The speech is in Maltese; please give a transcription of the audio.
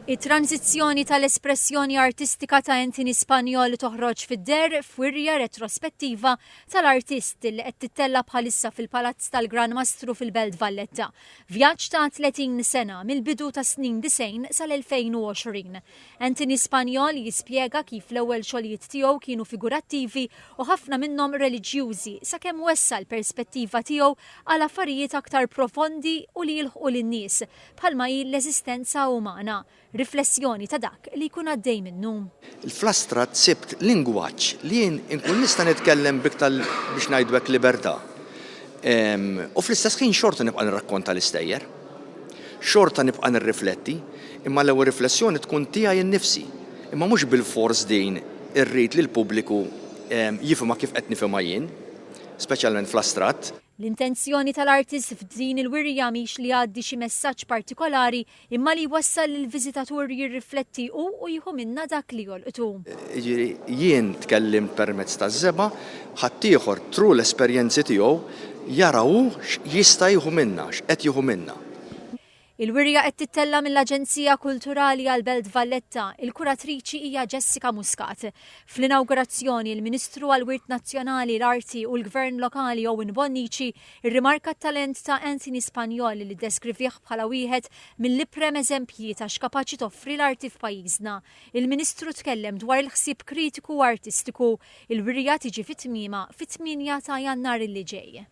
It-tranzizzjoni tal-espressjoni artistika ta' Anthony Spanjol toħroġ fid-der f'wirja retrospettiva tal-artist li qed tittella bħalissa fil-Palazz tal-Gran Mastru fil-Belt Valletta. Vjaġġ ta' 30 sena mill-bidu ta' snin 90 sal-2020. Anthony Spanjol jispjega kif l-ewwel xogħlijiet tiegħu kienu figurattivi u ħafna minnhom reliġjużi sakemm wessa l-perspettiva tiegħu għal affarijiet aktar profondi u li jilħqu lin-nies bħalma hi l-eżistenza umana. Riflessjoni ta' dak li jkun għaddej minnu. Il-flastrat sibt lingwaġġ li jien inkun nista' nitkellem biktar biex ngħidlek libertà. U fl-istess ħin xorta nibqa' nirrakkonta l-istejjer, xorta nibqa' nirrifletti, imma l-ewwel riflessjoni tkun tiegħi innifsi. Imma mhux bil-fors din irrid li l-pubbliku jifhimha kif qed nifhimha jien, speċjalment fl-astrat. L-intenzjoni tal-artist f'din il-wirja mhix li għaddi xi messaġġ partikolari imma li jwassal lill-viżitatur jirrifletti u jieħu minna dak li jolqtu. Jien tkellimt permezz taż-żeba, ħadd ieħor tru l-esperjenzi tiegħu jaraw jista' jieħu minnha x'qed jieħu minnha. Il-wirja qed tittella mill-Aġenzija Kulturali għall-Belt Valletta, il-kuratriċi hija Jessica Muscat. Fl-inawgurazzjoni il-Ministru għall-Wirt Nazzjonali l-Arti u l-Gvern Lokali Owen Bonnici irrimarka t-talent ta' Anthony Spanjol li ddeskrivih bħala wieħed mill-iprem eżempji ta' x'kapaċi toffri l-arti f'pajjiżna. Il-Ministru tkellem dwar il-ħsieb kritiku u artistiku. Il-wirja tiġi fit-tmiema fit-8 ta' Jannar li ġej.